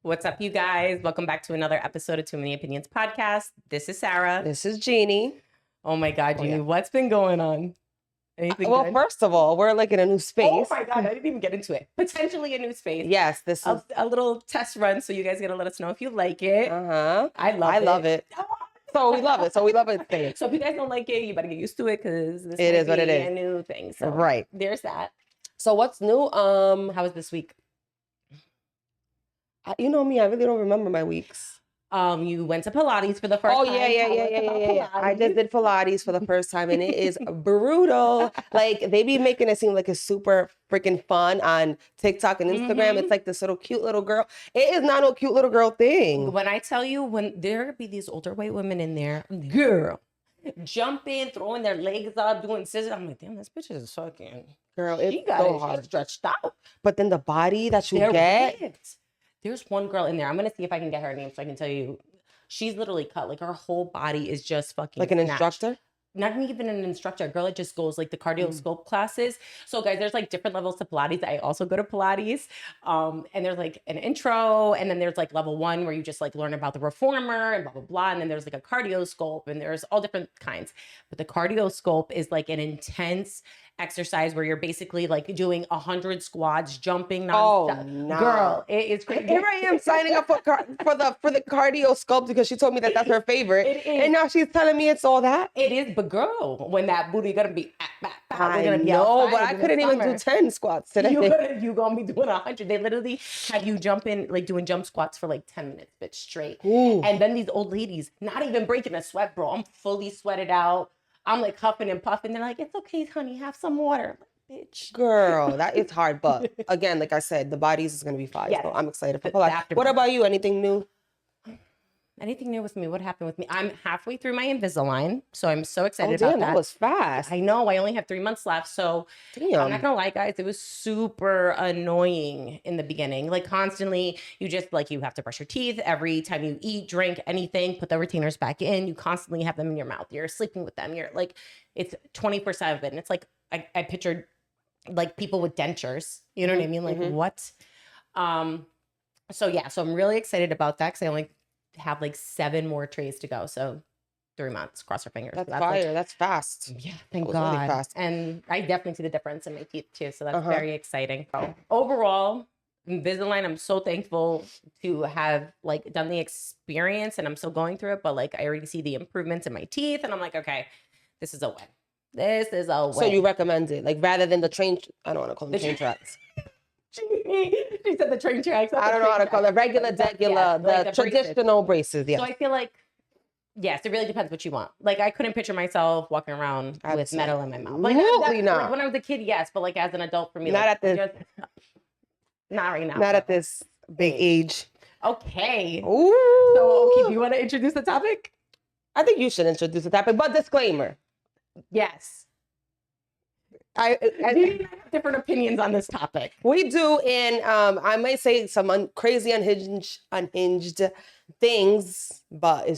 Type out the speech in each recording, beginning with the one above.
What's up, you guys? Welcome back to another episode of Too Many Opinions podcast. This is Sarah. This is Jeannie. Oh my God, Jeannie, what's been going on? Anything Well, good? First of all, we're like in a new space. Oh my God, I didn't even get into it. Potentially a new space. Yes, this is a little test run, so you guys gotta let us know if you like it. I love it. So we love it. So if you guys don't like it, you better get used to it because this is what it is. A new thing. So right. There's that. So what's new? How was this week? You know me, I really don't remember my weeks. You went to Pilates for the first time. Yeah. I just did Pilates for the first time and it is brutal. Like they be making it seem like it's super freaking fun on TikTok and Instagram. It's like this little cute little girl. It is not no cute little girl thing. When I tell you, when there be these older white women in there, girl, jumping, throwing their legs up, doing scissors. I'm like, damn, this bitch is fucking. Girl, it's so hard. She's stretched out. But then the body that you get. Ripped. There's one girl in there. I'm going to see if I can get her name so I can tell you. She's literally cut. Like her whole body is just fucking like an snatched. Instructor? Not even an instructor. A girl that just goes like the cardio scope classes. So guys, there's like different levels to Pilates. I also go to Pilates. And there's like an intro. And then there's like level 1 where you just like learn about the reformer and blah, blah, blah. And then there's like a cardio scope and there's all different kinds. But the cardio scope is like an intense exercise where you're basically like doing 100 squats, jumping nonstop. Oh, no. Girl, it is crazy. Here I am signing up for the cardio sculpt because she told me that that's her favorite. And now she's telling me it's all that. It is, but girl, when that booty gonna be, I know, but I couldn't even do 10 squats today. You gonna be doing 100. They literally have you jumping, like doing jump squats for like 10 minutes, bitch, straight. Ooh. And then these old ladies, not even breaking a sweat, bro. I'm fully sweated out. I'm like huffing and puffing. They're like, it's okay, honey, have some water. Like, bitch. Girl, that is hard. But again, like I said, the bodies is going to be fine. Yes. So I'm excited for Pilates. What about you? Anything new? Anything new with me? What happened with me? I'm halfway through my Invisalign, so I'm so excited about that. That was fast. I know. I only have 3 months left, so damn. I'm not gonna lie, guys. It was super annoying in the beginning. Like constantly, you just like you have to brush your teeth every time you eat, drink, anything. Put the retainers back in. You constantly have them in your mouth. You're sleeping with them. You're like, it's 24/7. It's like I pictured like people with dentures. You know what I mean? Like what? So yeah. So I'm really excited about that because I only have like 7 more trays to go. So 3 months, cross our fingers. That's fire. Like, that's fast. Yeah, thank God. Really fast. And I definitely see the difference in my teeth too. So that's very exciting. So overall, Invisalign, I'm so thankful to have like done the experience and I'm still going through it, but like I already see the improvements in my teeth and I'm like, okay, this is a win. This is a win. So you recommend it? Like rather than the train, I don't want to call them train tracks. She said the train tracks. I don't know how to call it. Regular, the traditional braces. Yeah. So I feel like, yes, it really depends what you want. Like I couldn't picture myself walking around with metal in my mouth. Like, absolutely not. Like when I was a kid, yes, but like as an adult, for me, not like, at this. Not right now. Not at this big age. Okay. Ooh. So, okay, do you want to introduce the topic? I think you should introduce the topic, but disclaimer. Yes. I have different opinions on this topic. We do, and I might say some crazy unhinged things, but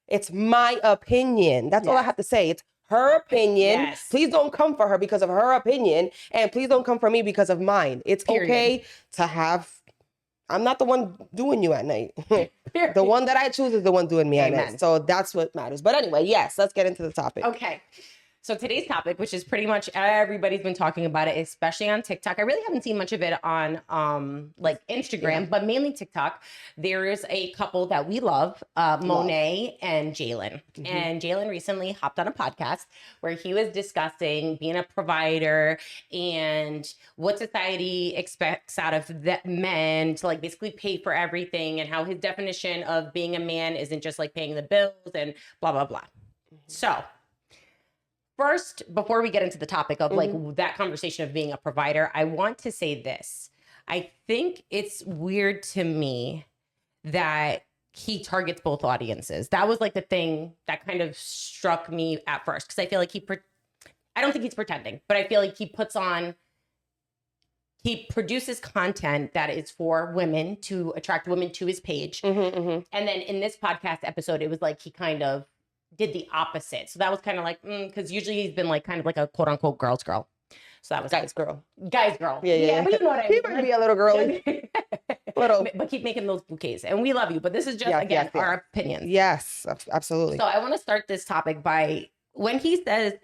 it's my opinion. That's all I have to say. It's her opinion. Yes. Please don't come for her because of her opinion, and please don't come for me because of mine. It's okay to have. I'm not the one doing you at night. The one that I choose is the one doing me at night. So that's what matters. But anyway, yes, let's get into the topic. Okay. So today's topic, which is pretty much everybody's been talking about it, especially on TikTok. I really haven't seen much of it on like Instagram, but mainly TikTok. There is a couple that we love, Monet and Jalen. And Jalen recently hopped on a podcast where he was discussing being a provider and what society expects out of men to like basically pay for everything and how his definition of being a man isn't just like paying the bills and blah, blah, blah. So first, before we get into the topic of like that conversation of being a provider, I want to say this. I think it's weird to me that he targets both audiences. That was like the thing that kind of struck me at first. Because I feel like I don't think he's pretending, but I feel like he produces content that is for women to attract women to his page. And then in this podcast episode, it was like he kind of did the opposite. So that was kind of like, because usually he's been like kind of like a quote unquote girl's girl. So that was guy's girl. Guy's girl. Yeah. But you know what I mean. He might be a little girly. but keep making those bouquets. And we love you, but this is just, our opinions. Yes, absolutely. So I want to start this topic by when he says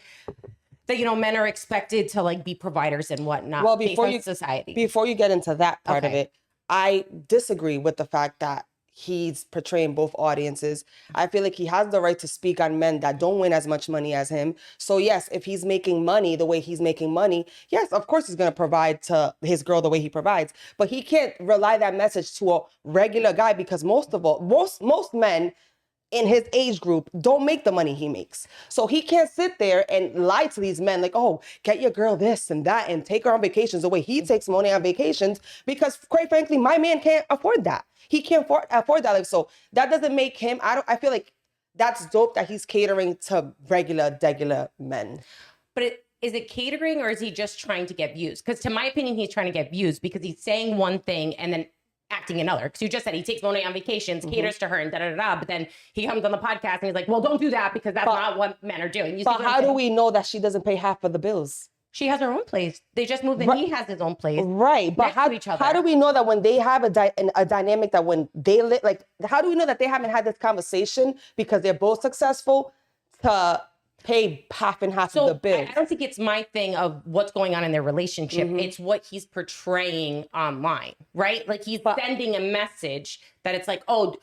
that, men are expected to like be providers and whatnot. Well, before you get into that part of it, I disagree with the fact that he's portraying both audiences. I feel like he has the right to speak on men that don't win as much money as him. So yes, if he's making money the way he's making money, yes, of course he's going to provide to his girl the way he provides. But he can't rely that message to a regular guy because most men in his age group don't make the money he makes. So he can't sit there and lie to these men like, oh, get your girl this and that and take her on vacations the way he takes money on vacations, because quite frankly, my man can't afford that. He can't afford that. Like, so that doesn't make him, I feel like that's dope that he's catering to regular men. But is it catering or is he just trying to get views? Because to my opinion, he's trying to get views because he's saying one thing and then acting another. Because you just said he takes Monet on vacations, caters to her, and da-da-da-da. But then he comes on the podcast and he's like, well, don't do that because that's not what men are doing. But how do we know that she doesn't pay half of the bills? She has her own place. They just moved and he has his own place. Right. But how do we know that when they have a dynamic that when they how do we know that they haven't had this conversation because they're both successful to pay half and half of the bills? I don't think it's my thing of what's going on in their relationship. It's what he's portraying online, right? Like he's sending a message that it's like, oh,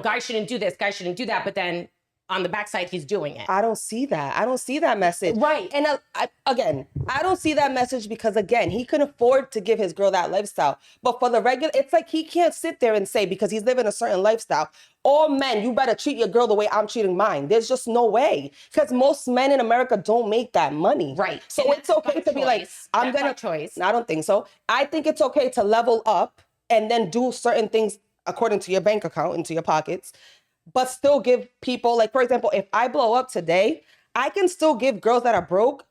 guys shouldn't do this, guys shouldn't do that. But then on the backside, he's doing it. I don't see that. I don't see that message. Right. And I don't see that message because, again, he can afford to give his girl that lifestyle. But for the regular, it's like he can't sit there and say, because he's living a certain lifestyle, all men, you better treat your girl the way I'm treating mine. There's just no way. Because most men in America don't make that money. Right. So it's okay to be like, I'm going to choice. I don't think so. I think it's okay to level up and then do certain things according to your bank account, into your pockets, but still give people, like, for example, if I blow up today, I can still give girls that are broke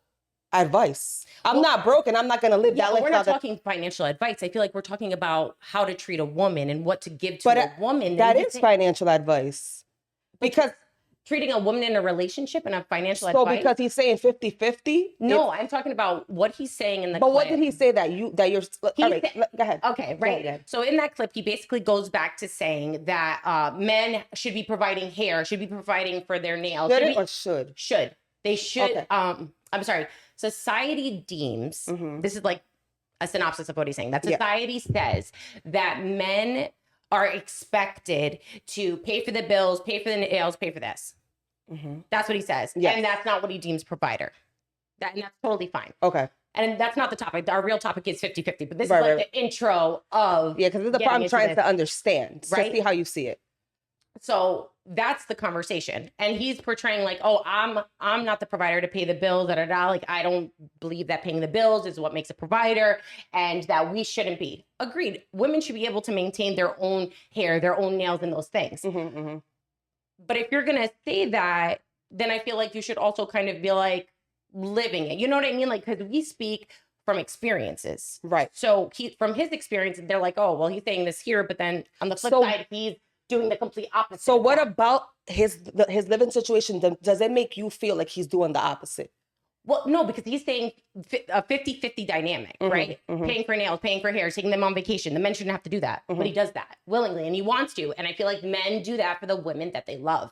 advice. I'm not broke and I'm not going to live that lifestyle. We're not talking financial advice. I feel like we're talking about how to treat a woman and what to give to a woman. That is financial advice. Because treating a woman in a relationship and a financial advice. So because he's saying 50-50? No, I'm talking about what he's saying in the clip. But what did he say that you're... All right, go ahead. Okay, right. Go ahead. So in that clip, he basically goes back to saying that men should be providing hair, should be providing for their nails. Should? Should. They should... Okay. I'm sorry. Society deems... This is like a synopsis of what he's saying. That society says that men are expected to pay for the bills, pay for the nails, pay for this. That's what he says. Yes. And that's not what he deems provider. And that's totally fine. Okay. And that's not the topic. Our real topic is 50-50. But this is like the intro of... Yeah, because this is the part I'm trying to understand. So see how you see it. So that's the conversation. And he's portraying like, oh, I'm not the provider to pay the bills, da-da-da. Like, I don't believe that paying the bills is what makes a provider and that we shouldn't be. Agreed. Women should be able to maintain their own hair, their own nails and those things. But if you're going to say that, then I feel like you should also kind of be like living it. You know what I mean? Like, because we speak from experiences. Right. So from his experience, they're like, oh, well, he's saying this here, but then on the flip side, he's doing the complete opposite. So what about his living situation? Does it make you feel like he's doing the opposite? Well, no, because he's saying a 50-50 dynamic, right? Paying for nails, paying for hair, taking them on vacation. The men shouldn't have to do that, but he does that willingly and he wants to. And I feel like men do that for the women that they love.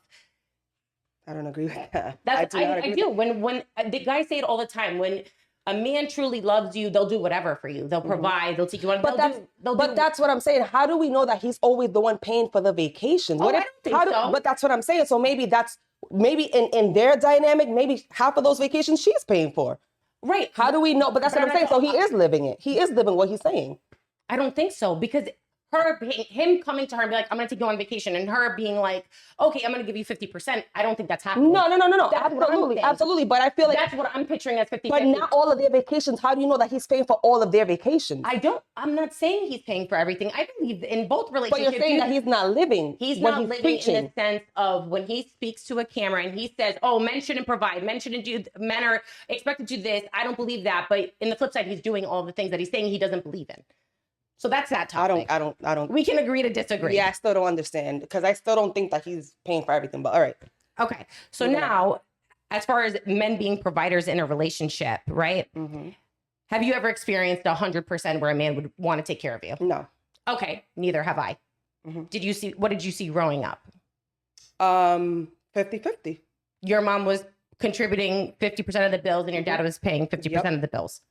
I don't agree with that. I do. When the guys say it all the time, when a man truly loves you, they'll do whatever for you. They'll provide, they'll take you on. But that's what I'm saying. How do we know that he's always the one paying for the vacations? I don't think so. But that's what I'm saying. So maybe in their dynamic, maybe half of those vacations she's paying for. Right. How do we know? But that's what I'm saying. So he is living it. He is living what he's saying. I don't think so, because him coming to her and be like, I'm going to take you on vacation, and her being like, okay, I'm going to give you 50%. I don't think that's happening. No. Absolutely. But I feel like that's what I'm picturing as 50-50. But not all of their vacations. How do you know that he's paying for all of their vacations? I'm not saying he's paying for everything. I believe in both relationships. But you're saying that he's not living. He's not living preaching. In the sense of when he speaks to a camera and he says, oh, men shouldn't provide, men are expected to do this. I don't believe that. But in the flip side, he's doing all the things that he's saying he doesn't believe in. So that's that topic. I don't. We can agree to disagree. Yeah, I still don't understand because I still don't think that he's paying for everything. But all right. Okay. So now, as far as men being providers in a relationship, right? Have you ever experienced 100% where a man would want to take care of you? No. Okay, neither have I. What did you see growing up? 50-50. Your mom was contributing 50% of the bills and your dad was paying 50% of the bills.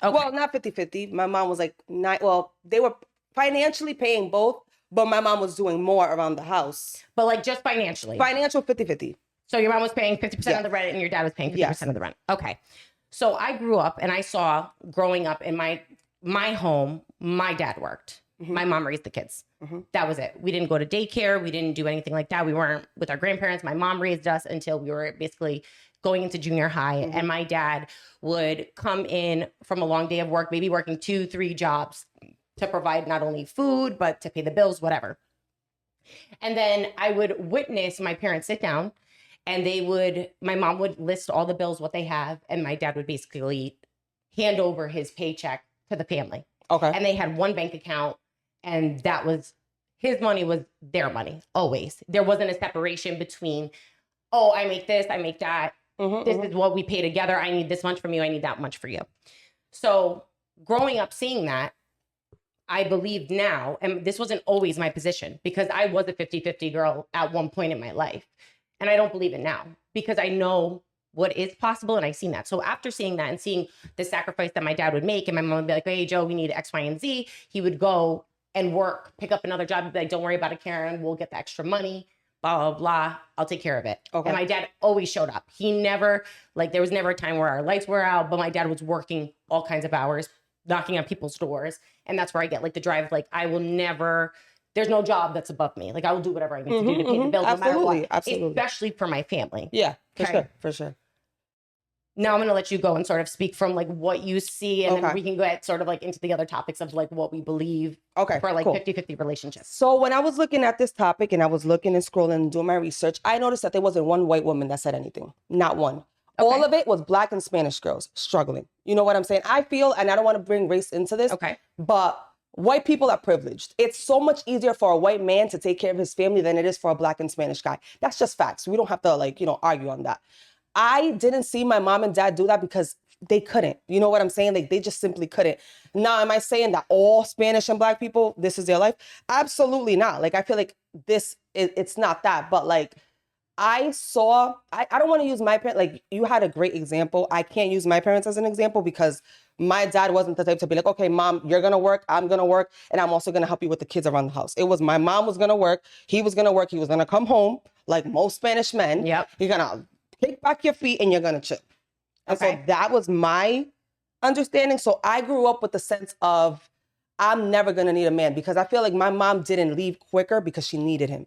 Okay. Well, not 50-50. My mom was like, they were financially paying both, but my mom was doing more around the house. But like just financially? Financial 50-50. So your mom was paying 50% of the rent and your dad was paying 50% of the rent. Okay. So I grew up and I saw growing up in my home, my dad worked. My mom raised the kids. That was it. We didn't go to daycare. We didn't do anything like that. We weren't with our grandparents. My mom raised us until we were basically going into junior high. And my dad would come in from a long day of work, maybe working 2-3 jobs to provide not only food, but to pay the bills, whatever. And then I would witness my parents sit down and my mom would list all the bills, what they have. And my dad would basically hand over his paycheck to the family. Okay. And they had one bank account. And that was, his money was their money, always. There wasn't a separation between, oh, I make this, I make that. This is what we pay together. I need this much from you. I need that much for you. So growing up seeing that, I believe now, and this wasn't always my position because I was a 50-50 girl at one point in my life. And I don't believe it now because I know what is possible and I've seen that. So after seeing that and seeing the sacrifice that my dad would make and my mom would be like, hey, Joe, we need X, Y, and Z. He would go and work, pick up another job, be like, don't worry about it, Karen, we'll get the extra money, blah, blah, blah, I'll take care of it. Okay. And my dad always showed up. He never, there was never a time where our lights were out, but my dad was working all kinds of hours, knocking on people's doors. And that's where I get the drive, I will never, there's no job that's above me. I will do whatever I need to do to pay the bills no matter what. Absolutely. Especially for my family. Yeah, for sure. Now I'm going to let you go and sort of speak from what you see and then we can go ahead sort of into the other topics of what we believe for cool. 50-50 relationships. So when I was looking at this topic and I was looking and scrolling and doing my research, I noticed that there wasn't one white woman that said anything. Not one. Okay. All of it was Black and Spanish girls struggling. You know what I'm saying? I feel, and I don't want to bring race into this, but white people are privileged. It's so much easier for a white man to take care of his family than it is for a Black and Spanish guy. That's just facts. We don't have to argue on that. I didn't see my mom and dad do that because they couldn't. You know what I'm saying? They just simply couldn't. Now, am I saying that all Spanish and Black people, this is their life? Absolutely not. I feel like it's not that. But I don't want to use my parents. You had a great example. I can't use my parents as an example because my dad wasn't the type to be okay, mom, you're going to work, I'm going to work, and I'm also going to help you with the kids around the house. It was my mom was going to work, he was going to work, he was going to come home like most Spanish men. Yep. You're going to kick back your feet and you're going to chill. And so that was my understanding. So I grew up with the sense of I'm never going to need a man because I feel like my mom didn't leave quicker because she needed him.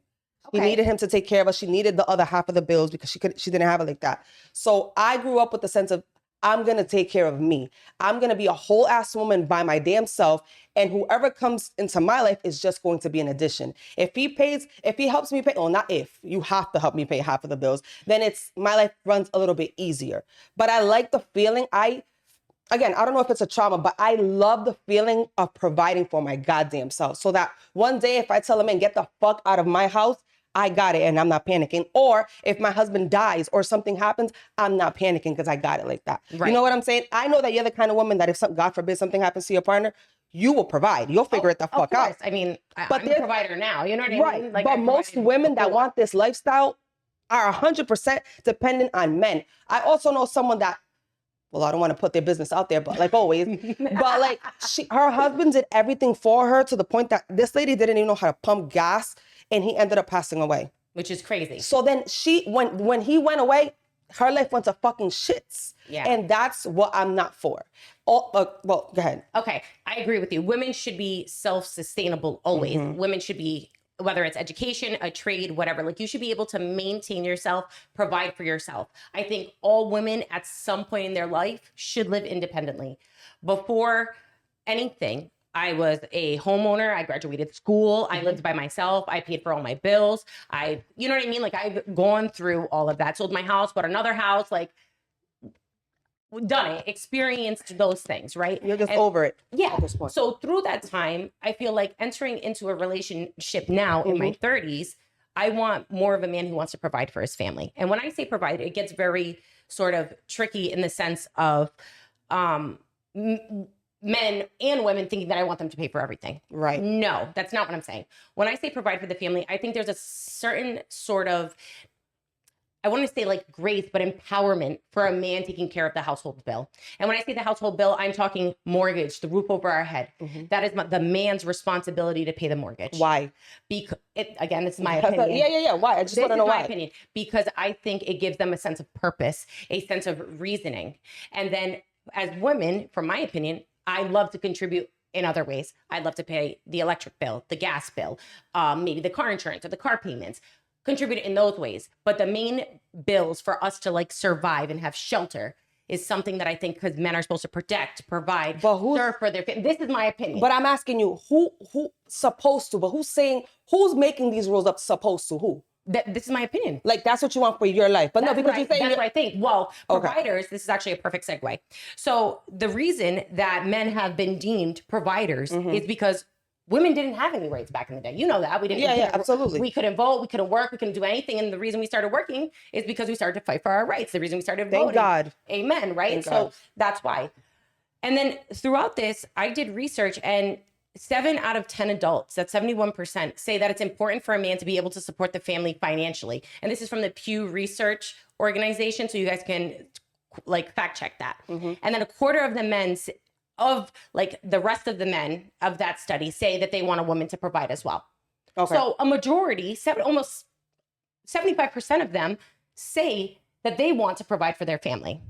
She needed him to take care of us. She needed the other half of the bills because she didn't have it like that. So I grew up with the sense of I'm going to take care of me. I'm going to be a whole ass woman by my damn self. And whoever comes into my life is just going to be an addition. If he helps me pay, well, not if, you have to help me pay half of the bills, then my life runs a little bit easier. But I like the feeling. Again, I don't know if it's a trauma, but I love the feeling of providing for my goddamn self. So that one day if I tell a man, get the fuck out of my house, I got it and I'm not panicking. Or if my husband dies or something happens, I'm not panicking because I got it like that. Right. You know what I'm saying? I know that you're the kind of woman that if God forbid something happens to your partner, you will provide. You'll figure it the fuck out. I mean, I'm a provider now. You know what I mean? But most women that want this lifestyle are 100% dependent on men. I also know someone that, well, I don't want to put their business out there, but always, but her husband did everything for her to the point that this lady didn't even know how to pump gas. And he ended up passing away. Which is crazy. So then when he went away, her life went to fucking shits. Yeah. And that's what I'm not for. Well, go ahead. Okay, I agree with you. Women should be self-sustainable always. Women should be, whether it's education, a trade, whatever, you should be able to maintain yourself, provide for yourself. I think all women at some point in their life should live independently. Before anything, I was a homeowner. I graduated school. I lived by myself. I paid for all my bills. You know what I mean? I've gone through all of that. Sold my house, bought another house, done it, experienced those things, right? You're just over it. Yeah. So through that time, I feel like entering into a relationship now in my 30s, I want more of a man who wants to provide for his family. And when I say provide, it gets very sort of tricky in the sense of, men and women thinking that I want them to pay for everything. Right. No, that's not what I'm saying. When I say provide for the family, I think there's a certain sort of, I want to say like grace, but empowerment for a man taking care of the household bill. And when I say the household bill, I'm talking mortgage, the roof over our head. That is the man's responsibility to pay the mortgage. Why? Because again, it's my opinion. Yeah. Why? I just want to know why. Opinion. Because I think it gives them a sense of purpose, a sense of reasoning. And then as women, from my opinion, I love to contribute in other ways. I'd love to pay the electric bill, the gas bill, maybe the car insurance or the car payments. Contribute in those ways. But the main bills for us to like survive and have shelter is something that I think because men are supposed to protect, provide, serve for their family. This is my opinion. But I'm asking you, who supposed to? But who's making these rules up? Supposed to who? This is my opinion. Like that's what you want for your life. But that's no, because you say that's what I think. Well, providers, this is actually a perfect segue. So the reason that men have been deemed providers is because women didn't have any rights back in the day. You know that. We didn't. Yeah, absolutely. We couldn't vote. We couldn't work. We couldn't do anything. And the reason we started working is because we started to fight for our rights. The reason we started voting. Thank God. Amen. Right? Thank so God. That's why. And then throughout this, I did research and 7 out of 10 adults, that's 71%, say that it's important for a man to be able to support the family financially. And this is from the Pew Research Organization. So you guys can like fact check that. And then a quarter of the men of like the rest of the men of that study say that they want a woman to provide as well. Okay. So a majority, almost 75% of them say that they want to provide for their family.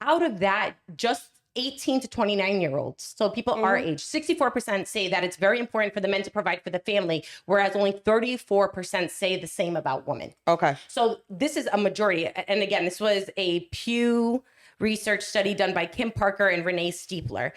Out of that, just 18 to 29-year-olds, so people our age, 64% say that it's very important for the men to provide for the family, whereas only 34% say the same about women. Okay. So this is a majority. And again, this was a Pew Research study done by Kim Parker and Renee Stiepler.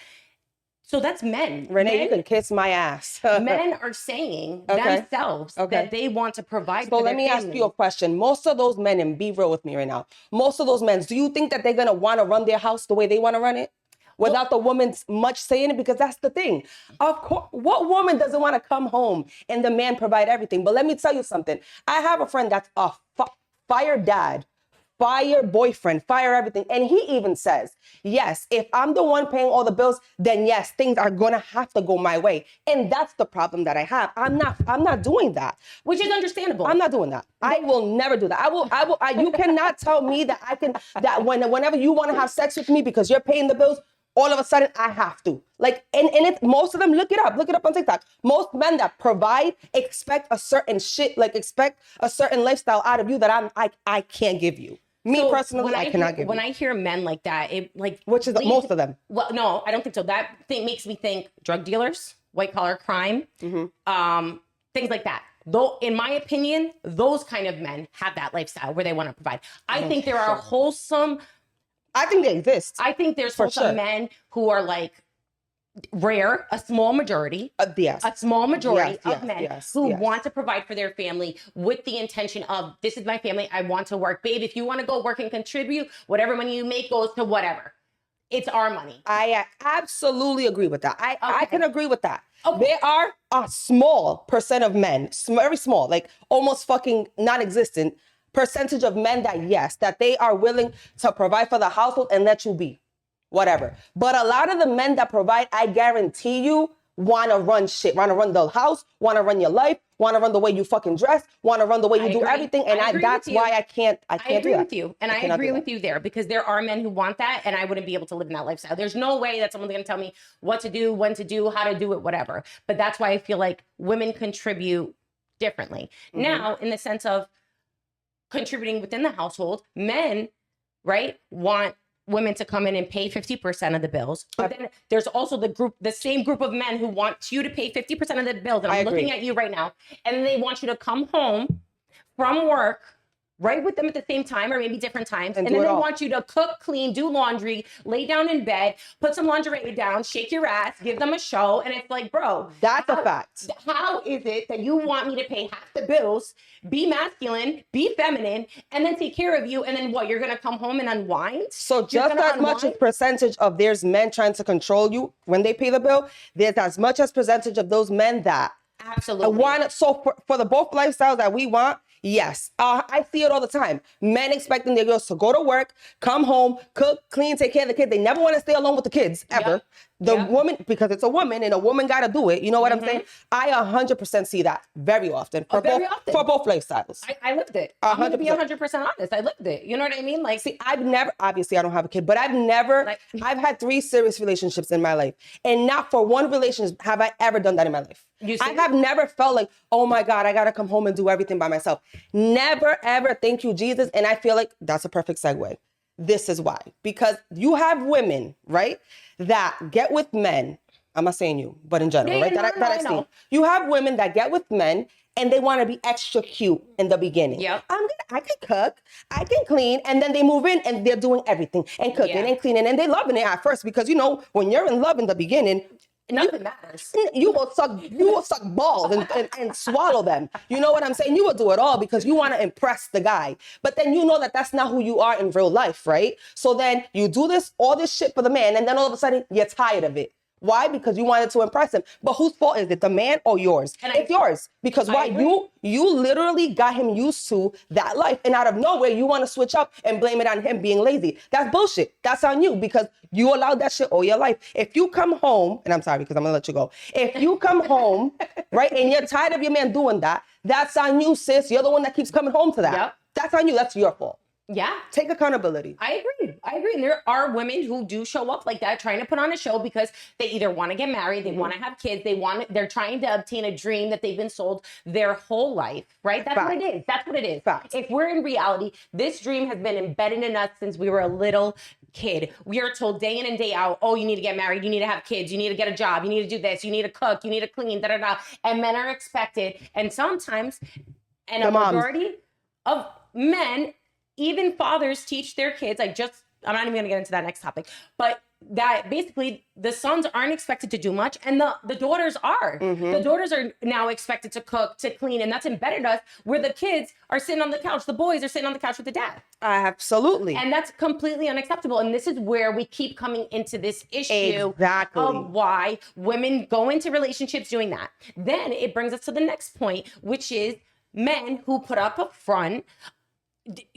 So that's men. Renee, you can kiss my ass. Men are saying themselves that they want to provide for their family. So let me ask you a question. Most of those men, and be real with me right now, most of those men, do you think that they're going to want to run their house the way they want to run it? Without the woman much saying it? Because that's the thing. Of course, what woman doesn't want to come home and the man provide everything? But let me tell you something. I have a friend that's a fire dad, fire boyfriend, fire everything. And he even says, yes, if I'm the one paying all the bills, then yes, things are going to have to go my way. And that's the problem that I have. I'm not doing that. Which is understandable. I'm not doing that. I will never do that. You cannot tell me that I can, that whenever you want to have sex with me because you're paying the bills, all of a sudden I have to. Like, and it, most of them, look it up on TikTok. Most men that provide expect a certain shit, like expect a certain lifestyle out of you that I can't give you. Me personally, I cannot give you. When I hear men like that, it like... Which is most of them. Well, no, I don't think so. That thing makes me think drug dealers, white collar crime, things like that. Though, in my opinion, those kind of men have that lifestyle where they want to provide. I think there are wholesome... I think they exist. I think there's wholesome men who are like rare, a small majority. A small majority of men who want to provide for their family with the intention of, this is my family, I want to work. Babe, if you want to go work and contribute, whatever money you make goes to whatever. It's our money. I absolutely agree with that. I can agree with that. Okay. There are a small percent of men, very small, like almost fucking non-existent percentage of men that they are willing to provide for the household and let you be whatever. But a lot of the men that provide, I guarantee you, want to run shit, want to run the house, want to run your life, want to run the way you fucking dress, want to run the way you do everything. And that's why I can't do that. I agree with you. And I agree with you there, because there are men who want that, and I wouldn't be able to live in that lifestyle. There's no way that someone's going to tell me what to do, when to do, how to do it, whatever. But that's why I feel like women contribute differently. Now, in the sense of contributing within the household, men, right, want women to come in and pay 50% of the bills. But then there's also the same group of men who want you to pay 50% of the bills. And I'm looking at you right now. And they want you to come home from work right with them at the same time, or maybe different times. And then they want you to cook, clean, do laundry, lay down in bed, put some lingerie down, shake your ass, give them a show. And it's like, bro, that's a fact. How is it that you want me to pay half the bills, be masculine, be feminine, and then take care of you? And then what, you're going to come home and unwind? So just as much as percentage of there's men trying to control you when they pay the bill, there's as much as percentage of those men that want. So for the both lifestyles that we want, yes, I see it all the time. Men expecting their girls to go to work, come home, cook, clean, take care of the kids. They never want to stay alone with the kids, ever. The woman, because it's a woman and a woman got to do it. You know what I'm saying? I 100% see that very often for both lifestyles. I lived it. I'm going to be 100% honest. I lived it. You know what I mean? Like, see, I've never, obviously I don't have a kid, but I've never, I've had 3 serious relationships in my life. And not for one relationship have I ever done that in my life. I have never felt like, oh my God, I got to come home and do everything by myself. Never, ever. Thank you, Jesus. And I feel like that's a perfect segue. This is why. Because you have women, right, that get with men. I'm not saying you, but in general, right? That I've seen. You have women that get with men and they want to be extra cute in the beginning. Yep. I can cook, I can clean, and then they move in and they're doing everything and cooking and cleaning and they loving it at first because, you know, when you're in love in the beginning, nothing matters. You will suck balls and swallow them. You know what I'm saying? You will do it all because you want to impress the guy. But then you know that that's not who you are in real life, right? So then you do all this shit for the man, and then all of a sudden you're tired of it. Why? Because you wanted to impress him. But whose fault is it? The man or yours? It's yours. Because why? You literally got him used to that life. And out of nowhere, you want to switch up and blame it on him being lazy. That's bullshit. That's on you because you allowed that shit all your life. If you come home, and I'm sorry because I'm going to let you go. If you come home, right, and you're tired of your man doing that, that's on you, sis. You're the one that keeps coming home to that. Yep. That's on you. That's your fault. Yeah. Take accountability. I agree. And there are women who do show up like that, trying to put on a show because they either want to get married, they want to have kids, they're trying to obtain a dream that they've been sold their whole life, right? That's what it is. That's what it is. Fact. If we're in reality, this dream has been embedded in us since we were a little kid. We are told day in and day out, oh, you need to get married, you need to have kids, you need to get a job, you need to do this, you need to cook, you need to clean, da-da-da. And men are expected, and sometimes, and a majority of men, even fathers teach their kids, I'm not even going to get into that next topic, but that basically the sons aren't expected to do much and the daughters are. Mm-hmm. The daughters are now expected to cook, to clean, and that's embedded us where the kids are sitting on the couch. The boys are sitting on the couch with the dad. Absolutely. And that's completely unacceptable. And this is where we keep coming into this issue of why women go into relationships doing that. Then it brings us to the next point, which is men who put up a front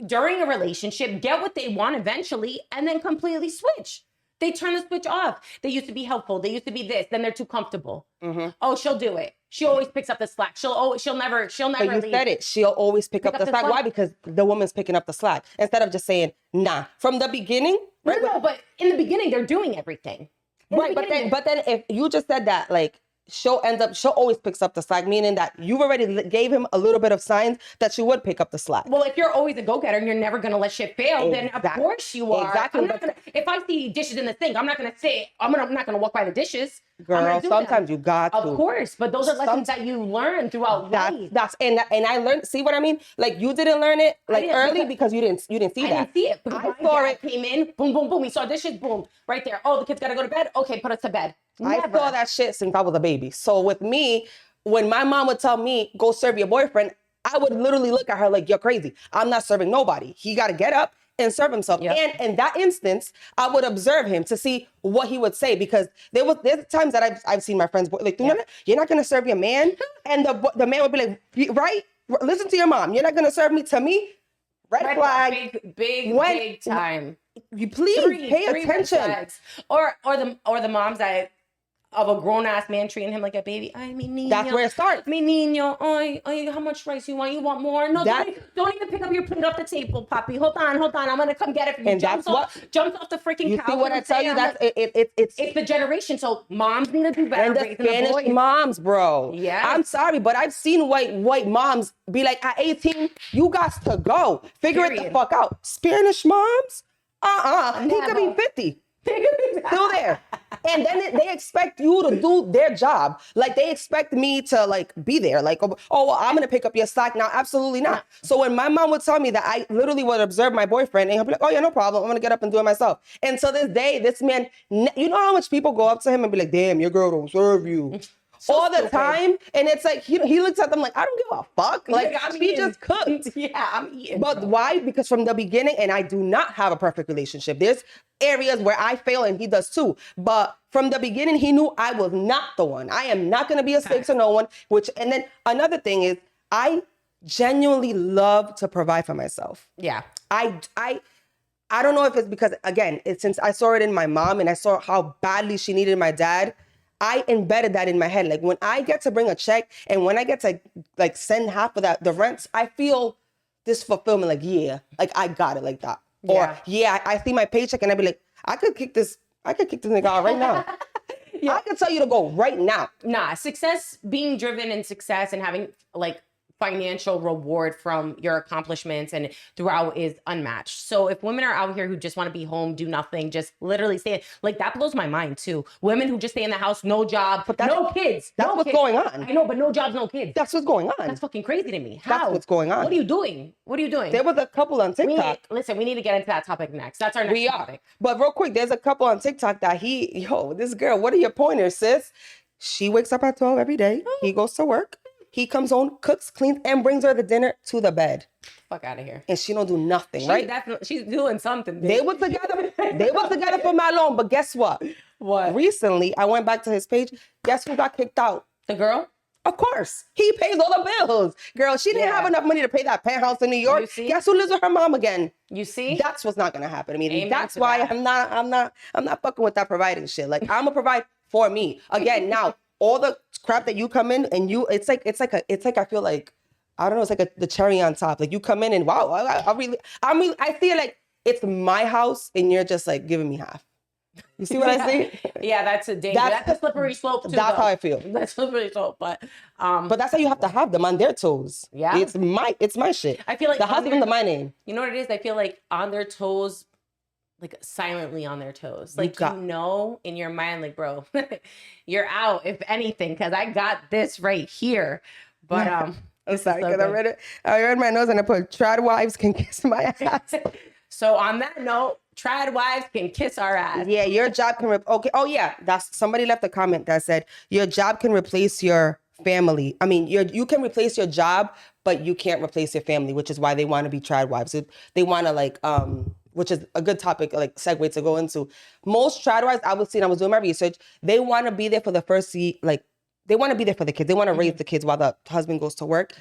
during a relationship, get what they want eventually, and then completely switch. They turn the switch off. They used to be helpful. They used to be this. Then they're too comfortable. Mm-hmm. Oh, she'll do it. She always picks up the slack. She'll never But you leave. said it. She'll always pick up the slack. Why? Because the woman's picking up the slack instead of just saying nah from the beginning. Right? No, but in the beginning they're doing everything. Right, but then if you just said that, like, she'll always picks up the slack, meaning that you've already gave him a little bit of signs that she would pick up the slack. Well, if you're always a go-getter and you're never going to let shit fail, then of course you are. Exactly. If I see dishes in the sink, I'm not going to walk by the dishes. Girl, sometimes you got to. Of course, but those are lessons that you learn throughout life. And I learned, see what I mean? Like, you didn't learn it early because you didn't see that. I didn't see it. I saw it. Came in, boom, boom, boom. We saw dishes, boom, right there. Oh, the kids got to go to bed. Okay, put us to bed. Never. I saw that shit since I was a baby. So with me, when my mom would tell me, go serve your boyfriend, I would literally look at her like, you're crazy. I'm not serving nobody. He got to get up and serve himself. Yep. And in that instance, I would observe him to see what he would say, because there's times that I've seen my friends like, you're not going to serve your man? And the man would be like, right? Listen to your mom. You're not going to serve me to me? Red flag. Big time. You please pay attention. Or the moms that of a grown ass man treating him like a baby. Ay, mi niño. That's where it starts. Mi niño. Ay, how much rice you want? You want more? No, don't even pick up your plate off the table, Papi. Hold on. I'm gonna come get it for you. And jumps off the freaking couch. You see what I tell you? It's the generation. So moms need to do better. And the Spanish moms, bro. Yeah. I'm sorry, but I've seen white moms be like, at 18, you got to go. Figure it the fuck out. Spanish moms? He could be 50. Still there. And then they expect you to do their job. Like, they expect me to, like, be there. Like, oh, well, I'm going to pick up your slack now. Absolutely not. So when my mom would tell me that, I literally would observe my boyfriend and he'll be like, oh, yeah, no problem. I'm going to get up and do it myself. And to this day, this man, you know how much people go up to him and be like, damn, your girl don't serve you. All the time. And it's like, he looks at them like, I don't give a fuck. Like, she just cooked. Yeah, I'm eating. But why? Because from the beginning, and I do not have a perfect relationship. There's areas where I fail and he does too. But from the beginning, he knew I was not the one. I am not going to be a slave to no one. And then another thing is, I genuinely love to provide for myself. Yeah. I don't know if it's because, again, since I saw it in my mom and I saw how badly she needed my dad, I embedded that in my head. Like when I get to bring a check and when I get to like send half of that, the rents, I feel this fulfillment. Like, yeah, like I got it like that. Yeah. Or yeah, I see my paycheck and I be like, I could kick this nigga out right now. Yeah. I can tell you to go right now. Nah, success, being driven in success and having like financial reward from your accomplishments and throughout is unmatched. So if women are out here who just want to be home, do nothing, just literally stay, like that blows my mind too. Women who just stay in the house, no job, but no kids. That's what's going on. I know, but no jobs, no kids. That's what's going on. That's fucking crazy to me. How? That's what's going on. What are you doing? What are you doing? There was a couple on TikTok. Listen, we need to get into that topic next. That's our next topic. But real quick, there's a couple on TikTok that this girl, what are your pointers, sis? She wakes up at 12 every day. He goes to work. He comes home, cooks, cleans, and brings her the dinner to the bed. Fuck out of here. And she don't do nothing, right? She's doing something. They were together. They were together for my long. But guess what? What? Recently, I went back to his page. Guess who got kicked out? The girl? Of course. He pays all the bills. Girl, she didn't have enough money to pay that penthouse in New York. You see? Guess who lives with her mom again? You see? That's what's not gonna happen to me. Amen. That's why I'm not fucking with that providing shit. Like I'm gonna provide for me. Again, now all the crap that you come in and it's like I feel like, I don't know, it's like the cherry on top. Like you come in and wow, I feel like it's my house and you're just like giving me half. You see what I see? Yeah, that's a danger. That's a slippery slope too. That's how I feel. That's slippery slope, but that's how you have to have them on their toes. Yeah, it's my shit. I feel like the husband to my name. You know what it is? I feel like on their toes, like silently on their toes. Like you know in your mind, like bro, you're out if anything, because I got this right here. But I'm sorry, because I read my notes and I put trad wives can kiss my ass. So on that note, trad wives can kiss our ass. Yeah, your job can okay. Oh yeah, somebody left a comment that said your job can replace your family. I mean, you can replace your job, but you can't replace your family, which is why they want to be trad wives. They want to like which is a good topic, like segue to go into. Most trad wives I was doing my research, they want to be there for the first they want to be there for the kids. They want to raise the kids while the husband goes to work.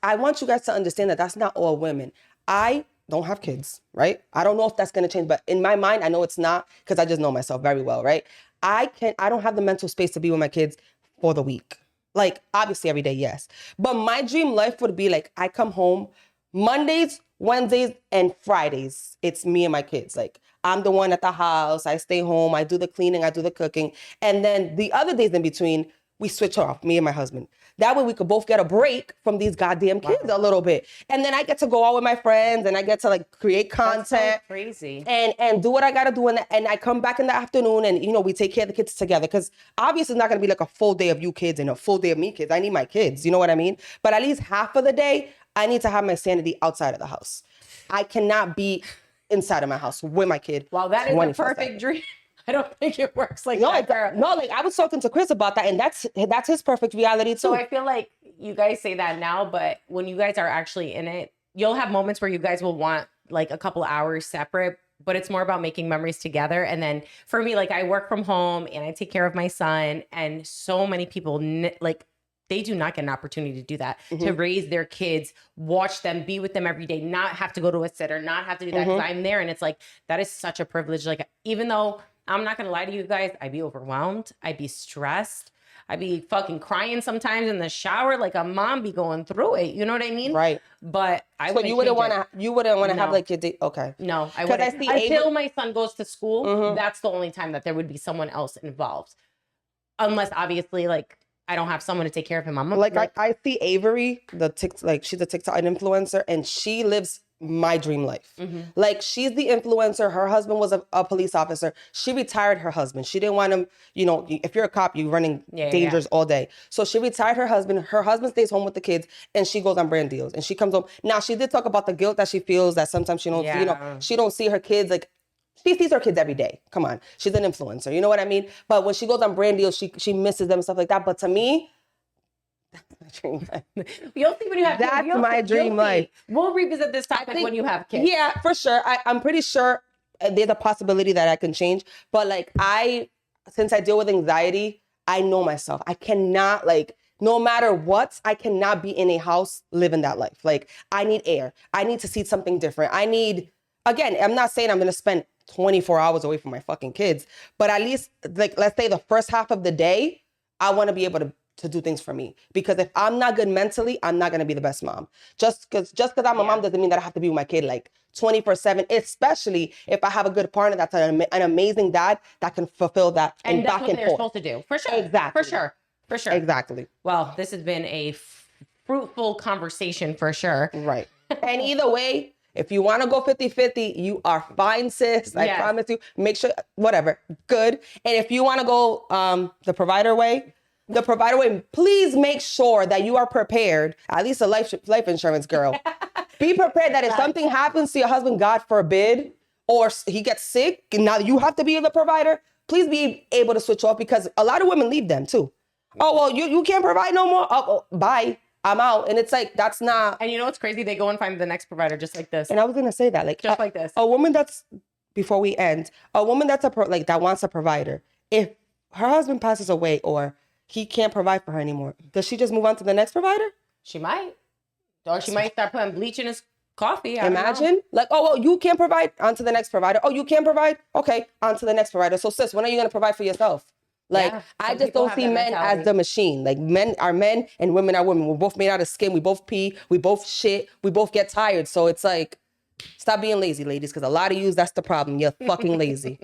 I want you guys to understand that that's not all women. I don't have kids, right? I don't know if that's going to change, but in my mind, I know it's not because I just know myself very well, right? I don't have the mental space to be with my kids for the week. Like, obviously every day, yes. But my dream life would be like, I come home Mondays, Wednesdays, and Fridays. It's me and my kids. Like, I'm the one at the house. I stay home. I do the cleaning. I do the cooking. And then the other days in between, we switch off, me and my husband. That way we could both get a break from these goddamn kids a little bit. And then I get to go out with my friends and I get to like create content. That's so crazy. And do what I gotta do. And I come back in the afternoon and, we take care of the kids together. Because obviously it's not gonna be like a full day of you kids and a full day of me kids. I need my kids, you know what I mean? But at least half of the day, I need to have my sanity outside of the house. I cannot be inside of my house with my kid. Wow, that is a perfect dream. I don't think it works like that. No, like I was talking to Chris about that, and that's his perfect reality too. So I feel like you guys say that now, but when you guys are actually in it, you'll have moments where you guys will want like a couple hours separate, but it's more about making memories together. And then for me, like I work from home and I take care of my son, and so many people like they do not get an opportunity to do that, to raise their kids, watch them, be with them every day, not have to go to a sitter, not have to do that because I'm there. And it's like, that is such a privilege. Like, even though I'm not going to lie to you guys, I'd be overwhelmed. I'd be stressed. I'd be fucking crying sometimes in the shower. Like a mom be going through it. You know what I mean? Right. But you wouldn't want to have like your day. Okay. No, I wouldn't. Until my son goes to school, that's the only time that there would be someone else involved. Unless obviously like I don't have someone to take care of him. I see Avery, she's a TikTok influencer, and she lives my dream life. Like she's the influencer. Her husband was a police officer. She retired her husband. She didn't want him, if you're a cop, you're running dangers all day. So she retired her husband. Her husband stays home with the kids and she goes on brand deals and she comes home. Now she did talk about the guilt that she feels that sometimes she don't, she don't see her kids. Like she sees her kids every day. Come on. She's an influencer. You know what I mean? But when she goes on brand deals, she misses them and stuff like that. But to me, that's my dream life. You'll see when you have kids. That's my dream life. We'll revisit this topic when you have kids. Yeah, for sure. I'm pretty sure there's a possibility that I can change. But like since I deal with anxiety, I know myself. I cannot no matter what, I cannot be in a house living that life. Like I need air. I need to see something different. I need again, I'm not saying I'm going to spend 24 hours away from my fucking kids, but at least, like, let's say the first half of the day, I want to be able to do things for me. Because if I'm not good mentally, I'm not going to be the best mom. Just because I'm a mom doesn't mean that I have to be with my kid like 24/7, especially if I have a good partner that's an amazing dad that can fulfill that. And that's what they're supposed to do. For sure. Exactly. For sure. Exactly. Well, this has been a fruitful conversation for sure. Right. And either way, if you want to go 50-50, you are fine, sis. I promise you. Make sure, whatever, good. And if you want to go the provider way, please make sure that you are prepared, at least a life insurance girl. Be prepared that if something happens to your husband, God forbid, or he gets sick, and now you have to be the provider, please be able to switch off, because a lot of women leave them too. Oh, well, you can't provide no more. Oh, bye. I'm out. And it's like, that's not. And you know what's crazy? They go and find the next provider just like this. And I was going to say that, like, just like this. A woman that's, before we end, a woman that's that wants a provider, if her husband passes away or he can't provide for her anymore, does she just move on to the next provider? She might. Or she might start putting bleach in his coffee. Imagine. Like, oh, well, you can't provide, on to the next provider. Oh, you can't provide? Okay, on to the next provider. So, sis, when are you going to provide for yourself? Like, I just don't see men as the machine. Like, men are men and women are women. We're both made out of skin. We both pee. We both shit. We both get tired. So it's like, stop being lazy, ladies, because a lot of you, that's the problem. You're fucking lazy.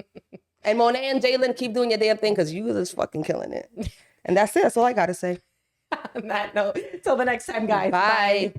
And Monet and Jalen, keep doing your damn thing, because you is fucking killing it. And that's it. That's all I got to say. On that note, till the next time, guys. Bye.